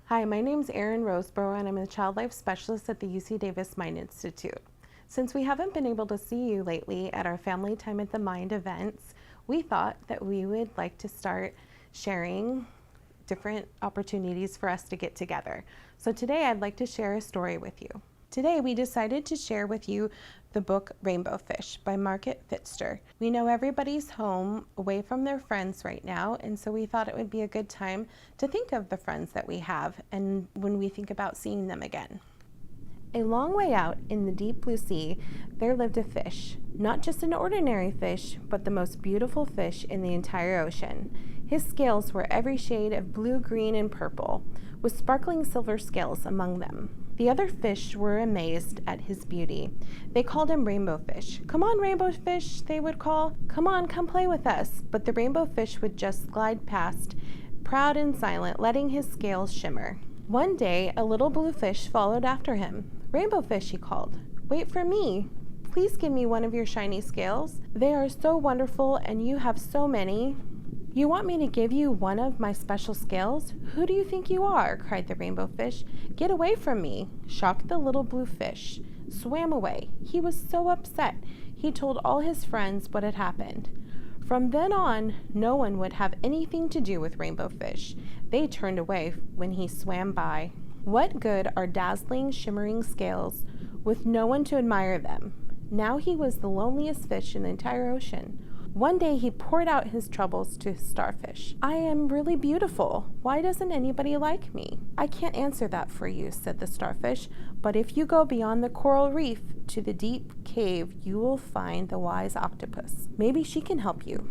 Hi, my name's Erin Roseborough and I'm a child life specialist at the UC Davis Mind Institute. Since we haven't been able to see you lately at our Family Time at the Mind events, we thought that we would like to start sharing different opportunities for us to get together. So today I'd like to share a story with you. Today we decided to share with you the book Rainbow Fish by Marcus Pfister. We know everybody's home away from their friends right now, and so we thought it would be a good time to think of the friends that we have and when we think about seeing them again. A long way out in the deep blue sea, there lived a fish. Not just an ordinary fish, but the most beautiful fish in the entire ocean. His scales were every shade of blue, green, and purple, with sparkling silver scales among them. The other fish were amazed at his beauty. They called him Rainbow Fish. "Come on, Rainbow Fish," they would call. "Come on, come play with us." But the Rainbow Fish would just glide past, proud and silent, letting his scales shimmer. One day, a little blue fish followed after him. "Rainbow Fish," he called, "wait for me. Please give me one of your shiny scales. They are so wonderful and you have so many." "You want me to give you one of my special scales? Who do you think you are?" cried the Rainbow Fish. "Get away from me." Shocked, the little blue fish swam away. He was so upset. He told all his friends what had happened. From then on, no one would have anything to do with Rainbow Fish. They turned away when he swam by. What good are dazzling, shimmering scales with no one to admire them? Now he was the loneliest fish in the entire ocean. One day he poured out his troubles to his starfish. "I am really beautiful. Why doesn't anybody like me?" "I can't answer that for you," said the starfish, "but if you go beyond the coral reef to the deep cave, you will find the wise octopus. Maybe she can help you."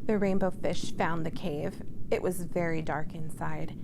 The Rainbow Fish found the cave. It was very dark inside,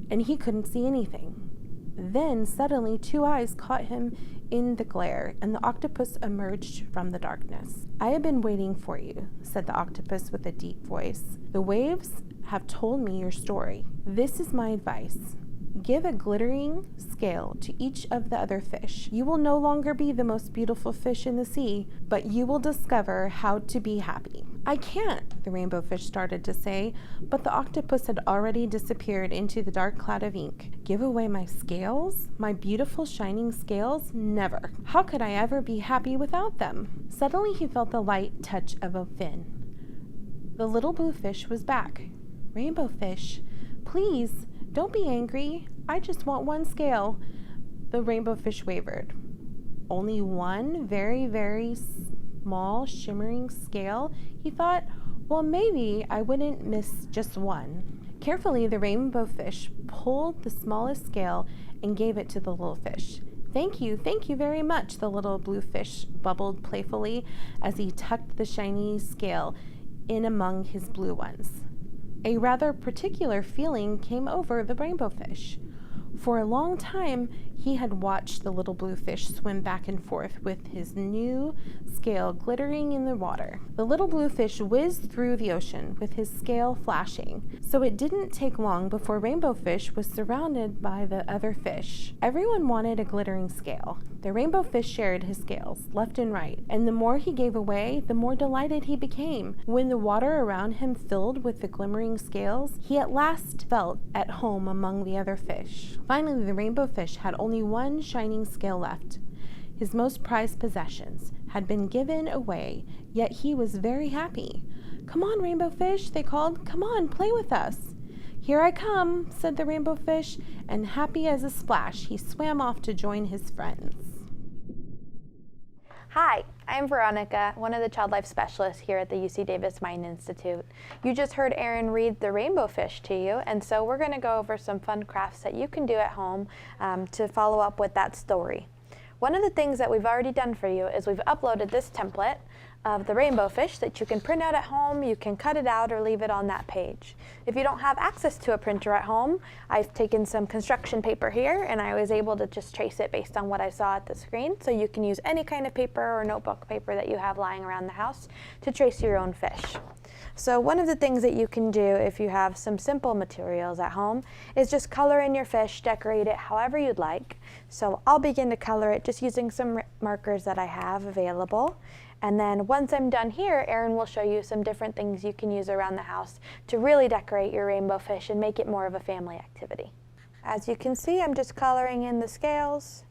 and he couldn't see anything. Then suddenly 2 eyes caught him in the glare, and the octopus emerged from the darkness. "I have been waiting for you," said the octopus with a deep voice. "The waves have told me your story. This is my advice. Give a glittering scale to each of the other fish. You will no longer be the most beautiful fish in the sea, but you will discover how to be happy." "I can't," the Rainbow Fish started to say, but the octopus had already disappeared into the dark cloud of ink. "Give away my scales? My beautiful shining scales? Never. How could I ever be happy without them?" Suddenly he felt the light touch of a fin. The little blue fish was back. "Rainbow Fish, please, don't be angry. I just want one scale." The Rainbow Fish wavered. "Only one very, very small, shimmering scale?" He thought. "Well, maybe I wouldn't miss just one." Carefully, the Rainbow Fish pulled the smallest scale and gave it to the little fish. Thank you very much," the little blue fish bubbled playfully as he tucked the shiny scale in among his blue ones. A rather particular feeling came over the Rainbow Fish. For a long time, he had watched the little blue fish swim back and forth with his new scale glittering in the water. The little blue fish whizzed through the ocean with his scale flashing, so it didn't take long before Rainbow Fish was surrounded by the other fish. Everyone wanted a glittering scale. The Rainbow Fish shared his scales left and right, and the more he gave away, the more delighted he became. When the water around him filled with the glimmering scales, he at last felt at home among the other fish. Finally, the Rainbow Fish had only one shining scale left. His most prized possessions had been given away, yet he was very happy. "Come on, Rainbow Fish," they called. "Come on, play with us." "Here I come," said the Rainbow Fish, and happy as a splash, he swam off to join his friends. Hi, I'm Veronica, one of the child life specialists here at the UC Davis Mind Institute. You just heard Erin read The Rainbow Fish to you, and so we're going to go over some fun crafts that you can do at home to follow up with that story. One of the things that we've already done for you is we've uploaded this template of the Rainbow Fish that you can print out at home. You can cut it out or leave it on that page. If you don't have access to a printer at home, I've taken some construction paper here and I was able to just trace it based on what I saw at the screen. So you can use any kind of paper or notebook paper that you have lying around the house to trace your own fish. So one of the things that you can do if you have some simple materials at home is just color in your fish, decorate it however you'd like. So I'll begin to color it just using some markers that I have available. And then once I'm done here, Erin will show you some different things you can use around the house to really decorate your rainbow fish and make it more of a family activity. As you can see, I'm just coloring in the scales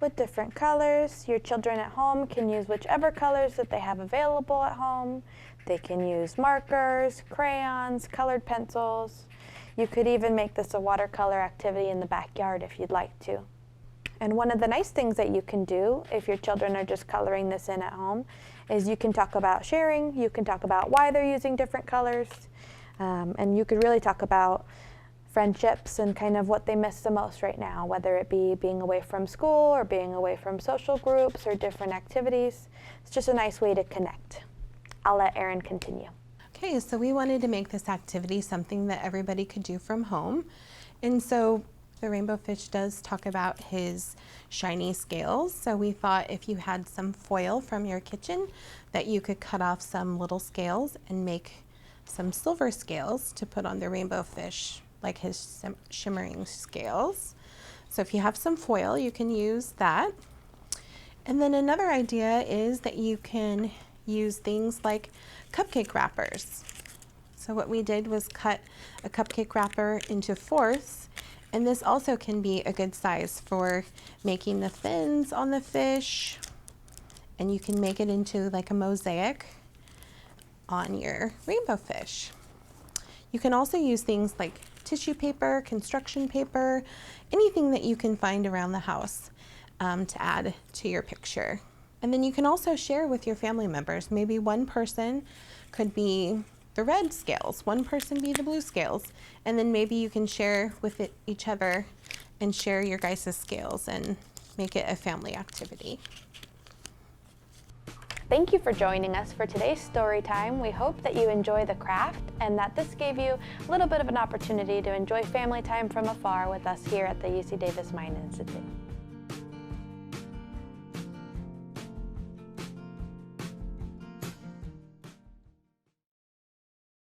with different colors. Your children at home can use whichever colors that they have available at home. They can use markers, crayons, colored pencils. You could even make this a watercolor activity in the backyard if you'd like to. And one of the nice things that you can do if your children are just coloring this in at home is you can talk about sharing, you can talk about why they're using different colors, and you could really talk about friendships and kind of what they miss the most right now, whether it be being away from school or being away from social groups or different activities. It's just a nice way to connect. I'll let Erin continue. Okay, so we wanted to make this activity something that everybody could do from home. And so the rainbow fish does talk about his shiny scales. So we thought if you had some foil from your kitchen that you could cut off some little scales and make some silver scales to put on the rainbow fish, like his shimmering scales. So if you have some foil, you can use that. And then another idea is that you can use things like cupcake wrappers. So what we did was cut a cupcake wrapper into fourths, and this also can be a good size for making the fins on the fish, and you can make it into like a mosaic on your rainbow fish. You can also use things like tissue paper, construction paper, anything that you can find around the house to add to your picture. And then you can also share with your family members. Maybe one person could be the red scales, one person be the blue scales, and then maybe you can share with each other and share your guys' scales and make it a family activity. Thank you for joining us for today's story time. We hope that you enjoy the craft and that this gave you a little bit of an opportunity to enjoy family time from afar with us here at the UC Davis Mine Institute.